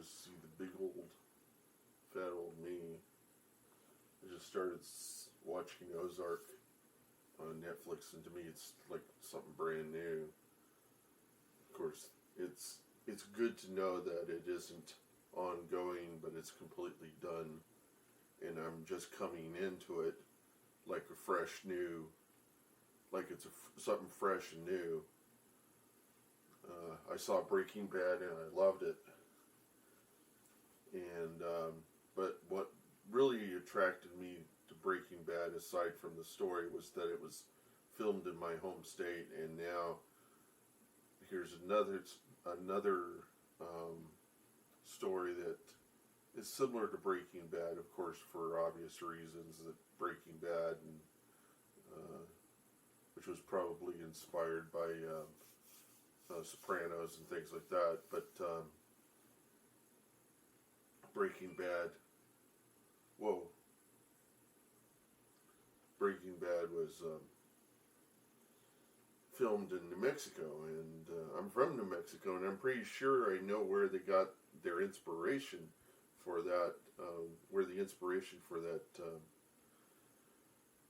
just see the big old, fat old me. I just started watching Ozark on Netflix, and to me it's like something brand new. Of course, it's good to know that it isn't ongoing, but it's completely done, and I'm just coming into it like a fresh new, like it's something fresh and new. I saw Breaking Bad and I loved it, and but what really attracted me to Breaking Bad, aside from the story, was that it was filmed in my home state, and now here's another story that is similar to Breaking Bad, of course, for obvious reasons. That Breaking Bad, and which was probably inspired by Sopranos and things like that, but Breaking Bad. Whoa. Breaking Bad was filmed in New Mexico, and I'm from New Mexico, and I'm pretty sure I know where they got their inspiration for that, where the inspiration for that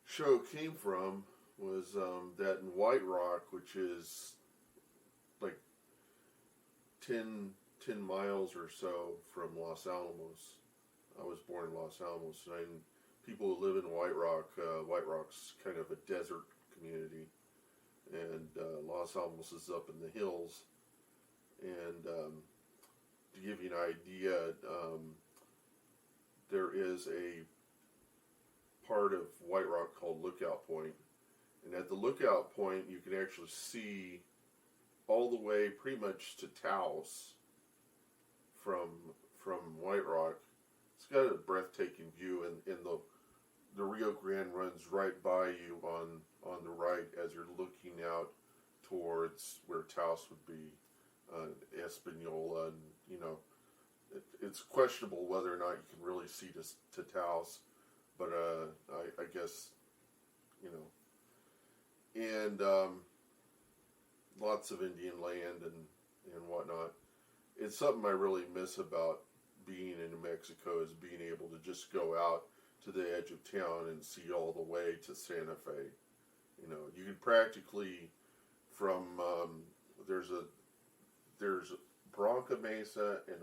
show came from was that in White Rock, which is like 10 miles or so from Los Alamos. I was born in Los Alamos, and people who live in White Rock's kind of a desert community, and Los Alamos is up in the hills. And to give you an idea, there is a part of White Rock called Lookout Point, and at the Lookout Point you can actually see all the way pretty much to Taos from White Rock. It's got a breathtaking view, and the Rio Grande runs right by you on the right as you're looking out towards where Taos would be, Espanola, and it's questionable whether or not you can really see to Taos, but I guess and lots of Indian land and whatnot. It's something I really miss about being in New Mexico, is being able to just go out to the edge of town and see all the way to Santa Fe. You can practically from there's Bronca Mesa and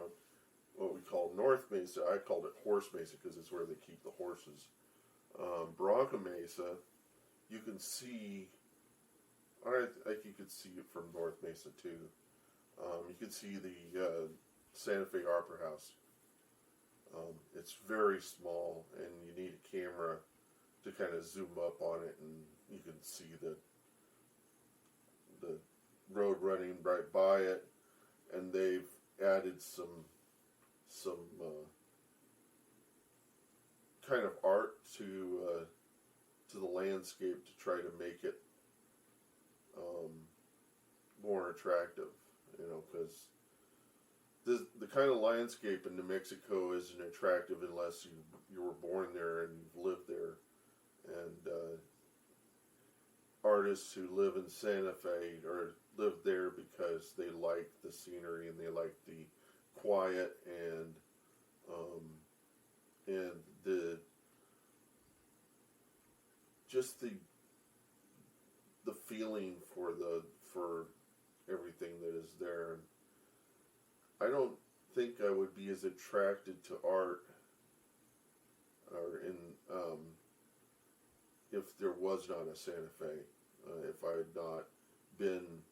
what we call North Mesa. I called it Horse Mesa because it's where they keep the horses. Bronca Mesa, you can see. I think you could see it from North Mesa too. You can see the Santa Fe Opera House. It's very small, and you need a camera to kind of zoom up on it, and you can see the road running right by it. And they've added some kind of art to the landscape to try to make it more attractive, because the kind of landscape in New Mexico isn't attractive unless you were born there and you've lived there. And artists who live in Santa Fe or live there because they like the scenery and they like the quiet and the just the feeling for everything that is there. And I don't think I would be as attracted to art or if there was not a Santa Fe, if I had not been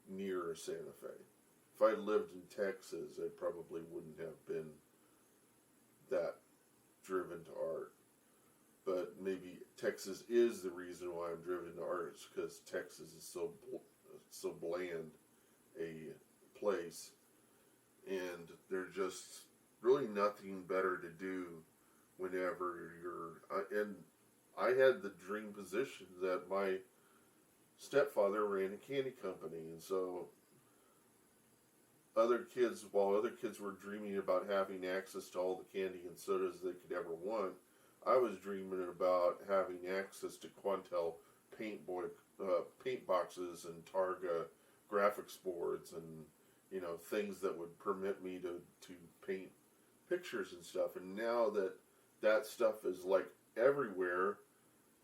near a Santa Fe. If I had lived in Texas, I probably wouldn't have been that driven to art. But maybe Texas is the reason why I'm driven to art, is because Texas is so bland a place, and there's just really nothing better to do whenever and I had the dream position that my stepfather ran a candy company, and so while other kids were dreaming about having access to all the candy and sodas they could ever want, I was dreaming about having access to Quantel paint boxes and Targa graphics boards and things that would permit me to paint pictures and stuff. And now that that stuff is like everywhere,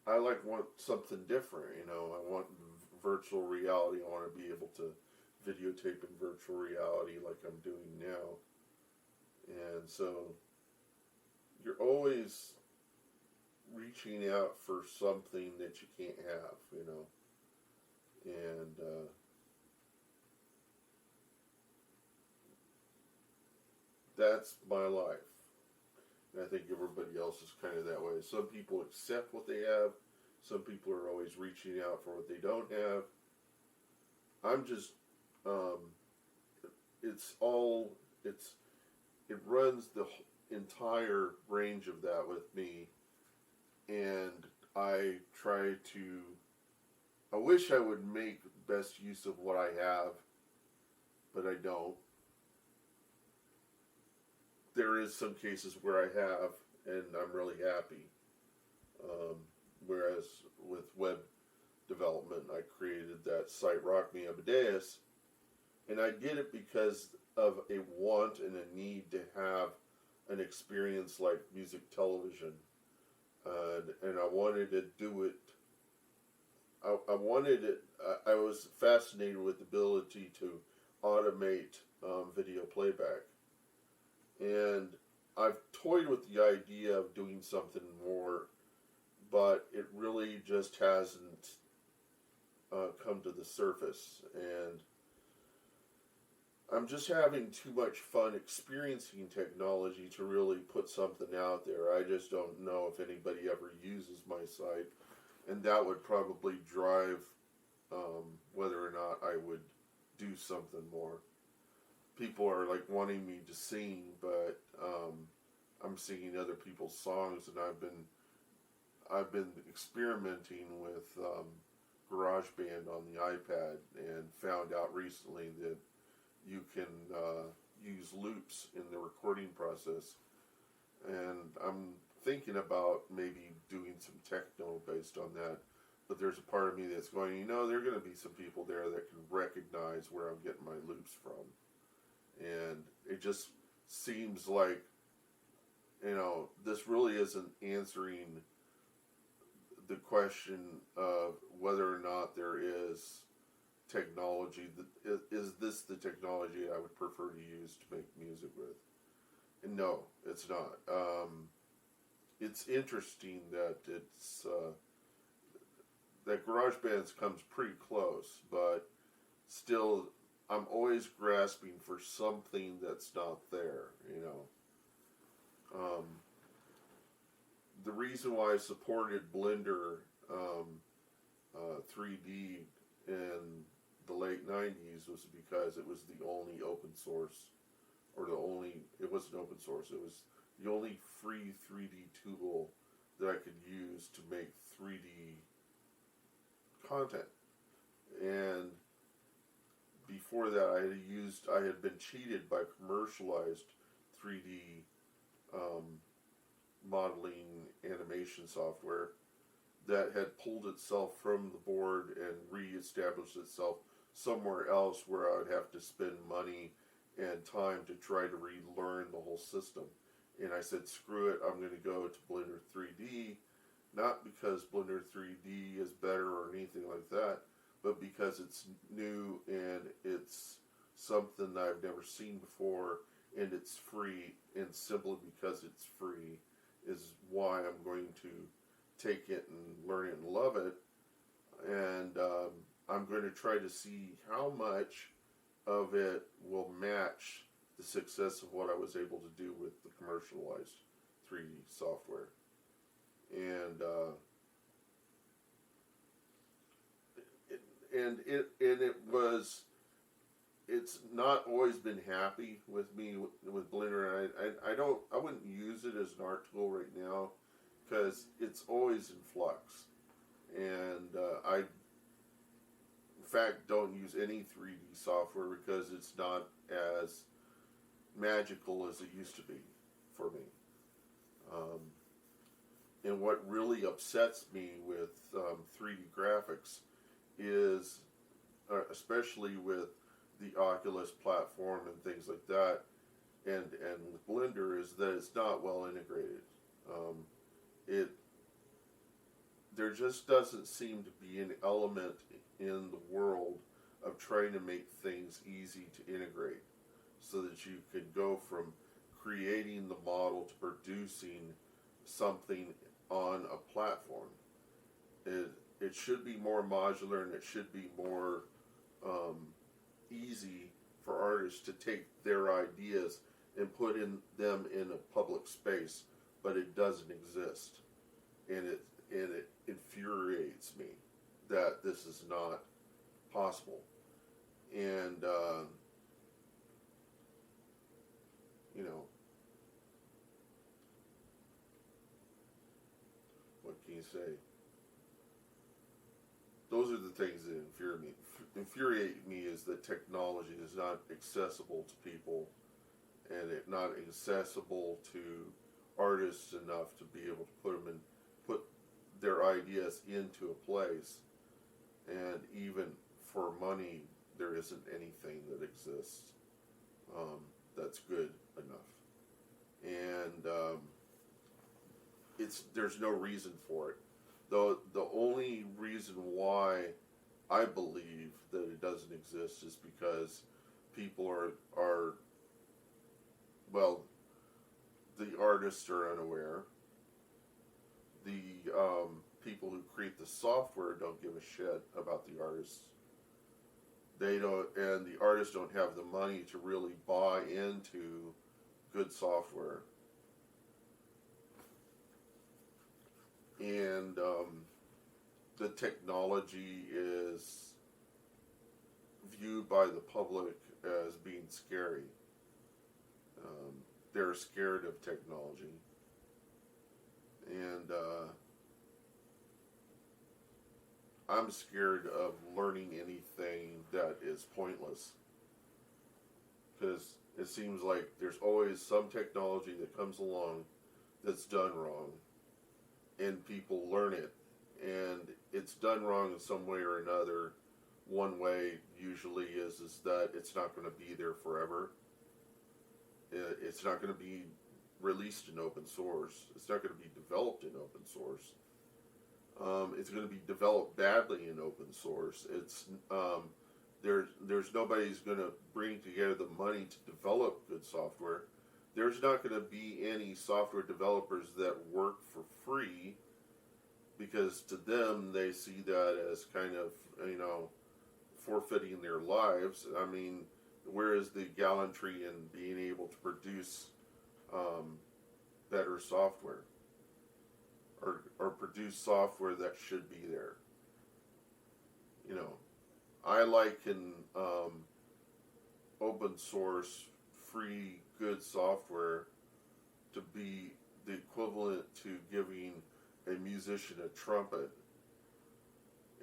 I want something different. I want virtual reality. I want to be able to videotape in virtual reality like I'm doing now. And so you're always reaching out for something that you can't have, and that's my life. And I think everybody else is kind of that way. Some people accept what they have. Some people are always reaching out for what they don't have. I'm just, it runs the entire range of that with me. And I wish I would make best use of what I have, but I don't. There is some cases where I have, and I'm really happy. Whereas with web development, I created that site Rock Me Amadeus, and I did it because of a want and a need to have an experience like music television, and I wanted to do it. I wanted it. I was fascinated with the ability to automate video playback. And I've toyed with the idea of doing something more, but it really just hasn't come to the surface. And I'm just having too much fun experiencing technology to really put something out there. I just don't know if anybody ever uses my site, and that would probably drive whether or not I would do something more. People are wanting me to sing, but I'm singing other people's songs, and I've been experimenting with GarageBand on the iPad, and found out recently that you can use loops in the recording process, and I'm thinking about maybe doing some techno based on that. But there's a part of me that's going, there are going to be some people there that can recognize where I'm getting my loops from. And it just seems like, this really isn't answering the question of whether or not there is technology. Is this the technology I would prefer to use to make music with? And no, it's not. It's interesting that that GarageBand comes pretty close, but still, I'm always grasping for something that's not there, The reason why I supported Blender 3D in the late 90s was because it was the only open source, it wasn't open source, it was the only free 3D tool that I could use to make 3D content. And before that, I had been cheated by commercialized 3D modeling animation software that had pulled itself from the board and re-established itself somewhere else, where I would have to spend money and time to try to relearn the whole system. And I said, screw it, I'm going to go to Blender 3D, not because Blender 3D is better or anything like that, but because it's new and it's something that I've never seen before, and it's free, and simply because it's free is why I'm going to take it and learn it and love it. And I'm going to try to see how much of it will match the success of what I was able to do with the commercialized 3D software. And it's not always been happy with me with Blender. I wouldn't use it as an art tool right now because it's always in flux. And I, in fact, don't use any 3D software because it's not as magical as it used to be for me. And what really upsets me with 3D graphics is, especially with the Oculus platform and things like that, and with Blender is that it's not well integrated. It there just doesn't seem to be an element in the world of trying to make things easy to integrate, so that you can go from creating the model to producing something on a platform. It should be more modular, and it should be more easy for artists to take their ideas and put them in a public space, but it doesn't exist, and it infuriates me that this is not possible. And you know, what can you say? Those are the things that infuriate me is that technology is not accessible to people, and it not accessible to artists enough to be able to put their ideas into a place. And even for money, there isn't anything that exists that's good enough. And there's no reason for it. Though the only reason why I believe that it doesn't exist is because people are well, the artists are unaware. The people who create the software don't give a shit about the artists. They don't, and the artists don't have the money to really buy into good software. And the technology is viewed by the public as being scary. They're scared of technology. And I'm scared of learning anything that is pointless. Because it seems like there's always some technology that comes along that's done wrong, and people learn it, and it's done wrong in some way or another. One way usually is that it's not going to be there forever. It's not going to be released in open source. It's not going to be developed in open source. It's going to be developed badly in open source. It's there's nobody's going to bring together the money to develop good software. There's not going to be any software developers that work for free, because to them they see that as kind of, forfeiting their lives. I mean, where is the gallantry in being able to produce better software, or produce software that should be there? I liken open source, free, good software to be the equivalent to giving a musician a trumpet.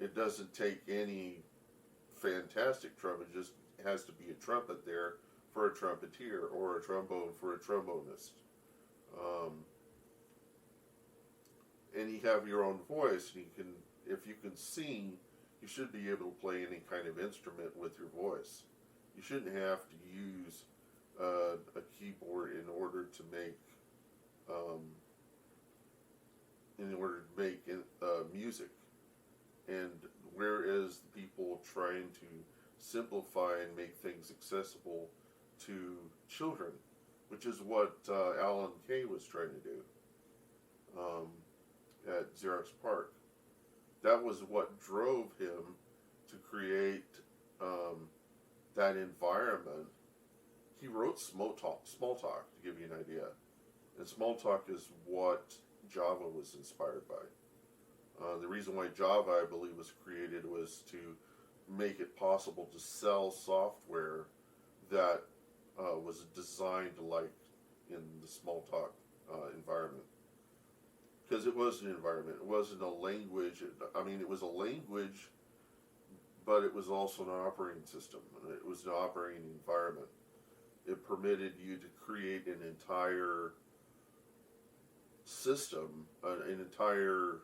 It doesn't take any fantastic trumpet, it just has to be a trumpet there for a trumpeter, or a trombone for a trombonist. And you have your own voice, and if you can sing, you should be able to play any kind of instrument with your voice. You shouldn't have to use a keyboard in order to make music. And whereas people trying to simplify and make things accessible to children, which is what Alan Kay was trying to do at Xerox PARC. That was what drove him to create that environment. He wrote Smalltalk, to give you an idea. And Smalltalk is what Java was inspired by. The reason why Java, I believe, was created was to make it possible to sell software that was designed like in the Smalltalk environment. Because it was an environment. It wasn't a language. It was a language, but it was also an operating system. It was an operating environment. It permitted you to create an entire system, an entire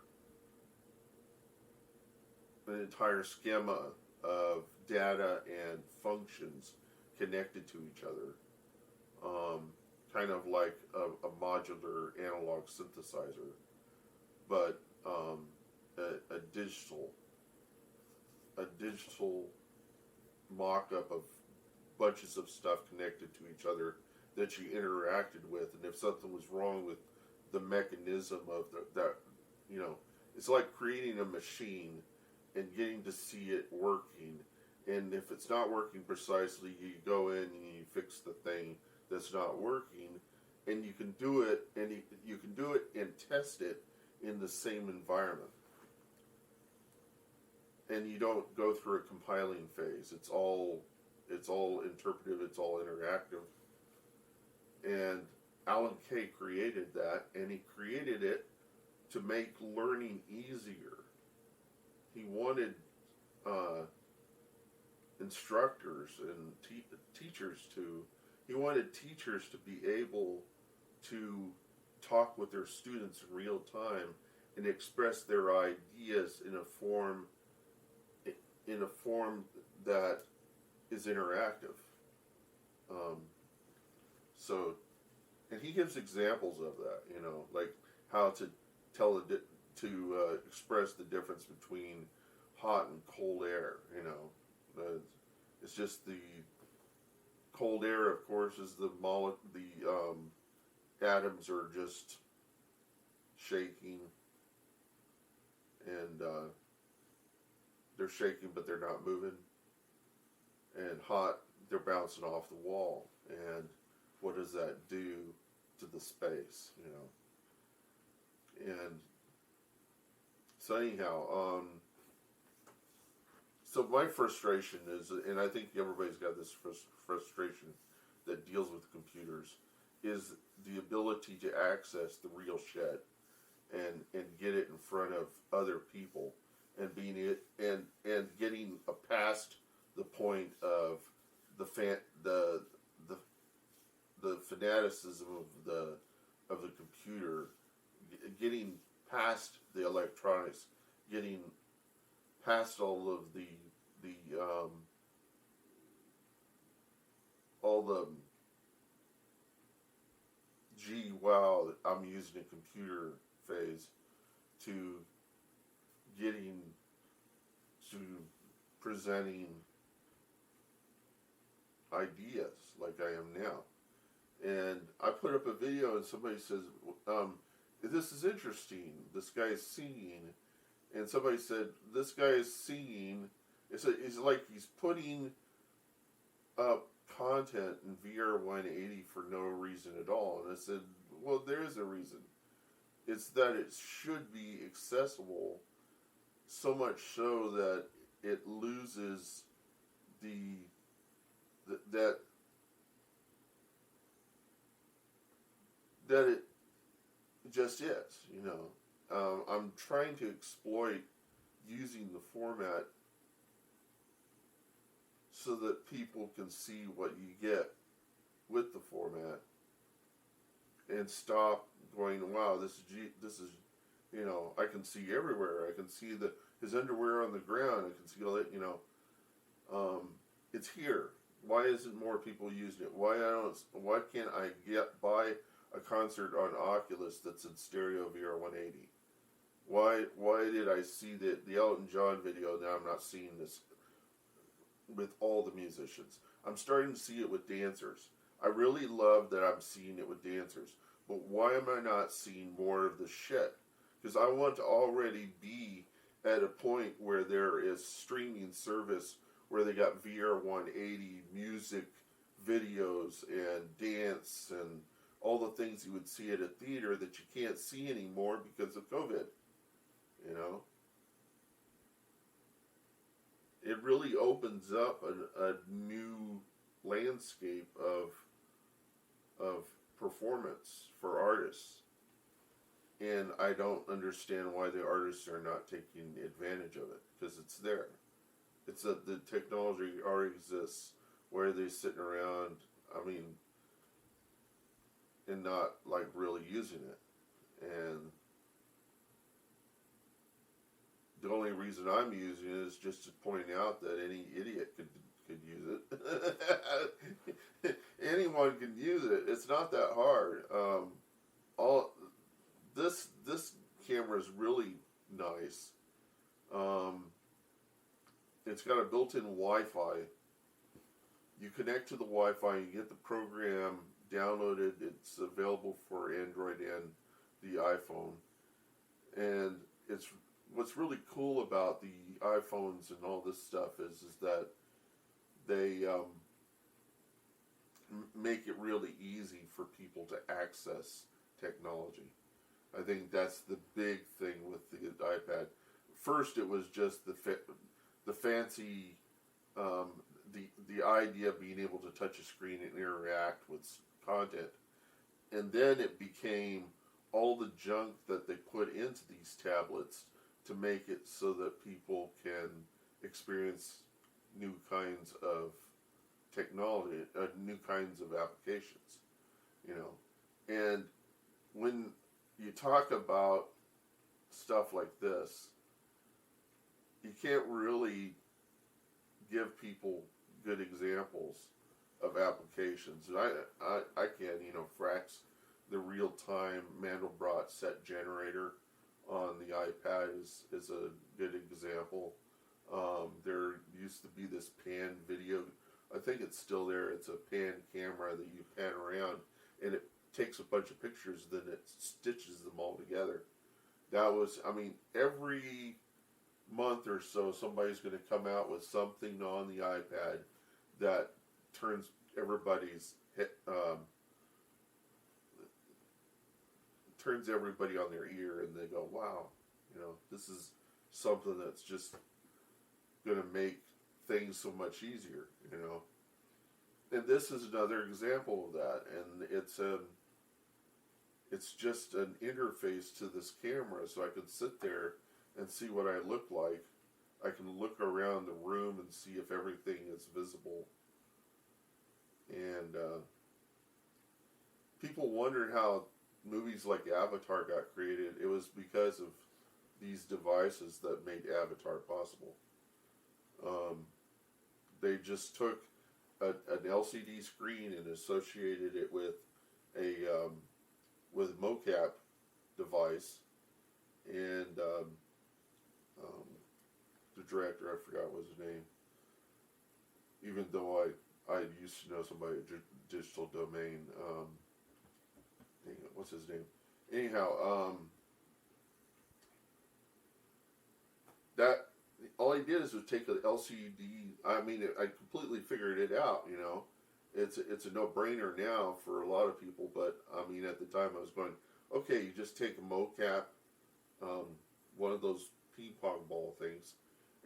schema of data and functions connected to each other. kind of like a modular analog synthesizer, but a digital mock-up of bunches of stuff connected to each other that you interacted with, and if something was wrong with the mechanism of that, you know, it's like creating a machine and getting to see it working. And if it's not working precisely, you go in and you fix the thing that's not working, and you can do it, and you can do it and test it in the same environment. And you don't go through a compiling phase. It's all interpretive. It's all interactive. And Alan Kay created that, and he created it to make learning easier. He wanted instructors and teachers to. He wanted teachers to be able to talk with their students in real time and express their ideas in a form that is interactive. So, and he gives examples of that, you know, like how to express the difference between hot and cold air. You know, it's just the cold air, of course, is the atoms are just shaking, and they're shaking, but they're not moving. And hot, they're bouncing off the wall. And what does that do to the space, you know? And so anyhow, so my frustration is, and I think everybody's got this frustration that deals with computers, is the ability to access the real shit and get it in front of other people, and being it and getting past the point of the fanaticism of the computer, getting past the electronics, getting past all of the gee wow I'm using a computer phase, to getting to presenting ideas like I am now. And I put up a video and somebody says, this is interesting, this guy is singing. And somebody said, this guy is singing. It's like he's putting up content in VR 180 for no reason at all. And I said, well, there is a reason. It's that it should be accessible, so much so that it loses that it just is, you know. I'm trying to exploit using the format so that people can see what you get with the format, and stop going, wow, this is, you know, I can see everywhere. I can see his underwear on the ground. I can see all that, you know. It's here. Why isn't more people using it? Why can't I buy a concert on Oculus that's in stereo VR 180? Why did I see the Elton John video, now I'm not seeing this with all the musicians? I'm starting to see it with dancers. I really love that I'm seeing it with dancers. But why am I not seeing more of the shit? Because I want to already be at a point where there is streaming service where they got VR 180 music videos and dance and all the things you would see at a theater that you can't see anymore because of COVID. You know? It really opens up a new landscape of performance for artists. And I don't understand why the artists are not taking advantage of it, because it's there. It's the technology already exists. Why are they sitting around, I mean, and not like really using it? And the only reason I'm using it is just to point out that any idiot could use it. anyone can use it. It's not that hard. All this camera is really nice. Um, it's got a built-in Wi-Fi. You connect to the Wi-Fi, you get the program downloaded. It's available for Android and the iPhone. And it's what's really cool about the iPhones and all this stuff is that they make it really easy for people to access technology. I think that's the big thing with the iPad. First, it was just the fancy, the idea of being able to touch a screen and interact with content, and then it became all the junk that they put into these tablets to make it so that people can experience new kinds of technology, new kinds of applications, you know. And when you talk about stuff like this, you can't really give people good examples of applications. And I can, you know, Frax, the real-time Mandelbrot set generator on the iPad is a good example. There used to be this pan video. I think it's still there. It's a pan camera that you pan around, and it takes a bunch of pictures, then it stitches them all together. That was, I mean, every month or so, somebody's going to come out with something on the iPad that turns everybody's turns everybody on their ear, and they go, "Wow, you know, this is something that's just going to make things so much easier," you know. And this is another example of that, and it's just an interface to this camera, so I can sit there and see what I look like. I can look around the room and see if everything is visible. And people wondered how movies like Avatar got created. It was because of these devices that made Avatar possible. They just took an LCD screen and associated it with a mocap device, and the director, I forgot what his name, even though I used to know somebody at Digital Domain. Dang it, what's his name? Anyhow, that all he did is take an LCD. I mean, I completely figured it out. You know, it's a no-brainer now for a lot of people. But I mean, at the time, I was going, okay, you just take a mocap, one of those ping pong ball things,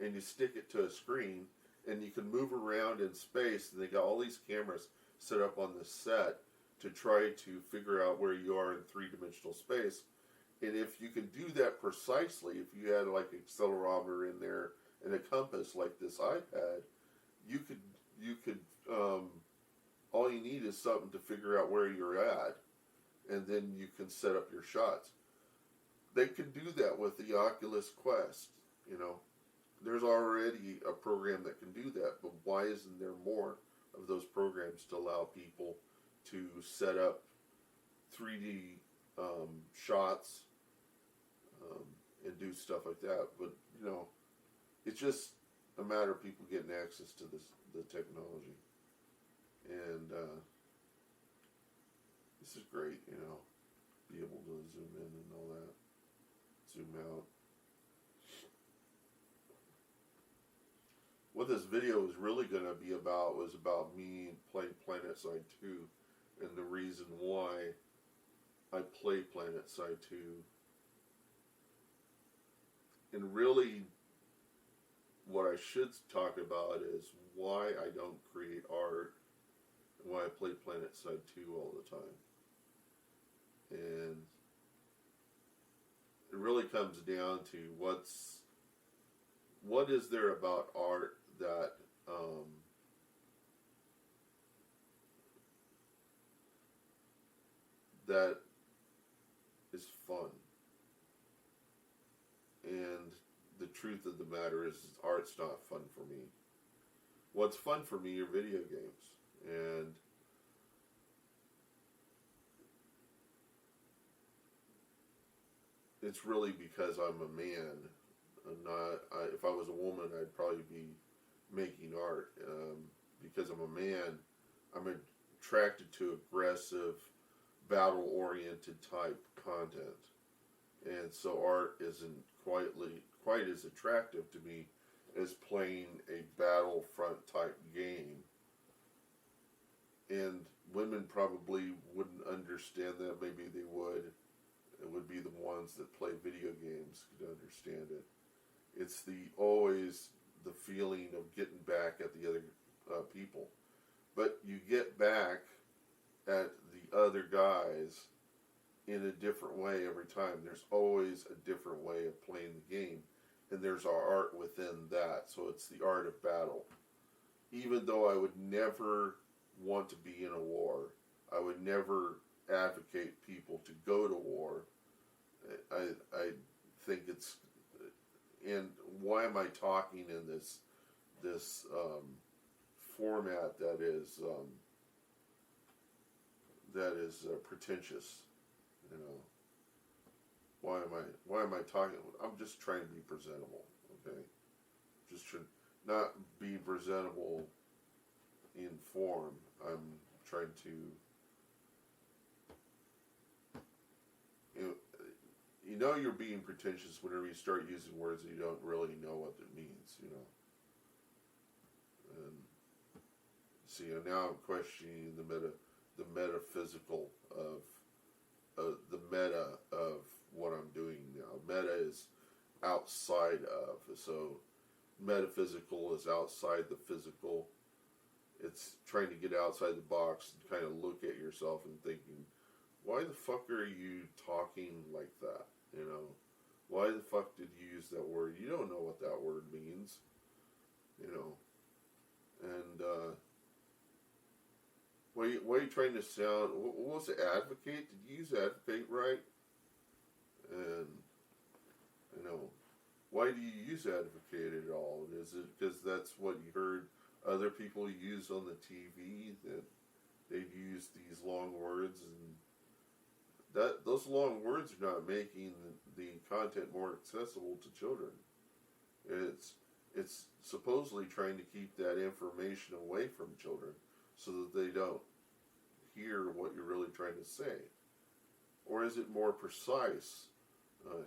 and you stick it to a screen, and you can move around in space. And they got all these cameras set up on the set to try to figure out where you are in three-dimensional space. And if you can do that precisely, if you had like an accelerometer in there and a compass like this iPad, you could all you need is something to figure out where you're at, and then you can set up your shots. They can do that with the Oculus Quest. You know, there's already a program that can do that, but why isn't there more of those programs to allow people to set up 3D shots and do stuff like that? But you know, it's just a matter of people getting access to the technology, and this is great. You know, be able to zoom in and all that, zoom out. What this video was really going to be about was about me playing PlanetSide 2, and the reason why I play PlanetSide 2. And really, what I should talk about is why I don't create art, and why I play PlanetSide 2 all the time. And it really comes down to what is there about art that that is fun. And the truth of the matter is, art's not fun for me. What's fun for me are video games. And it's really because I'm a man. If I was a woman, I'd probably be making art. Because I'm a man, I'm attracted to aggressive, battle-oriented type content, and so art isn't quite as attractive to me as playing a battlefront type game. And women probably wouldn't understand that. Maybe they would. It would be the ones that play video games could understand it. It's always the feeling of getting back at the other people. But you get back at the other guys in a different way every time. There's always a different way of playing the game. And there's our art within that. So it's the art of battle. Even though I would never want to be in a war, I would never advocate people to go to war. I think it's, and why am I talking in this format that is pretentious? You know, why am I talking? I'm just trying to be presentable. Okay, just not be presentable in form. I'm trying to, you know you're being pretentious whenever you start using words that you don't really know what it means, you know. And see, now I'm questioning the metaphysical of the meta of what I'm doing now. Meta is outside of, so metaphysical is outside the physical. It's trying to get outside the box and kind of look at yourself and thinking, why the fuck are you talking like that? You know, why the fuck did you use that word? You don't know what that word means. You know, and why are you trying to sound? What was it? Advocate? Did you use advocate right? And you know, why do you use advocate at all? Is it because that's what you heard other people use on the TV, that they'd use these long words, and that those long words are not making the content more accessible to children. It's supposedly trying to keep that information away from children so that they don't hear what you're really trying to say. Or is it more precise?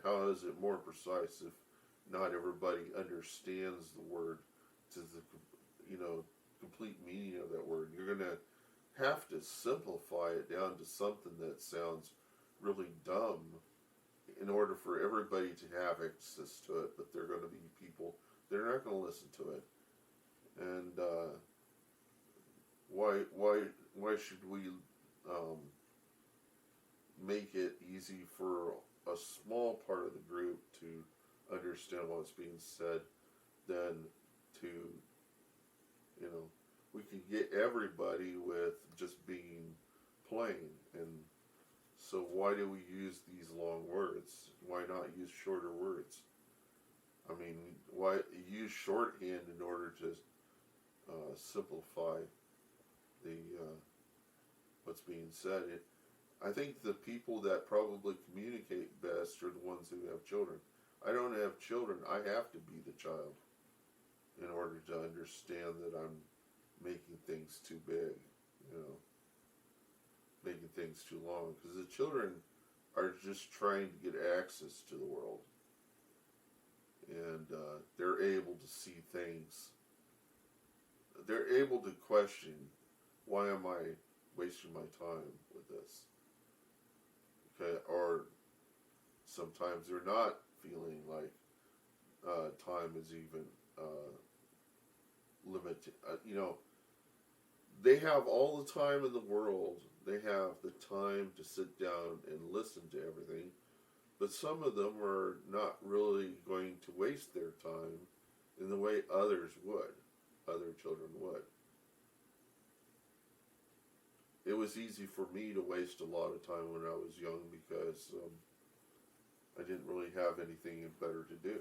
How is it more precise if not everybody understands the word to the complete meaning of that word? You're going to have to simplify it down to something that sounds really dumb in order for everybody to have access to it, but there are going to be people that are not going to listen to it. And why should we make it easy for a small part of the group to understand what's being said than to, you know, we can get everybody with just being plain. And so why do we use these long words? Why not use shorter words? I mean, why use shorthand in order to simplify the what's being said? I think the people that probably communicate best are the ones who have children. I don't have children. I have to be the child in order to understand that I'm making things too big, you know, making things too long. Because the children are just trying to get access to the world. And they're able to see things. They're able to question, why am I wasting my time with this? Okay, or sometimes they're not feeling like time is even limited. You know, they have all the time in the world. They have the time to sit down and listen to everything. But some of them are not really going to waste their time in the way others would, other children would. It was easy for me to waste a lot of time when I was young because I didn't really have anything better to do.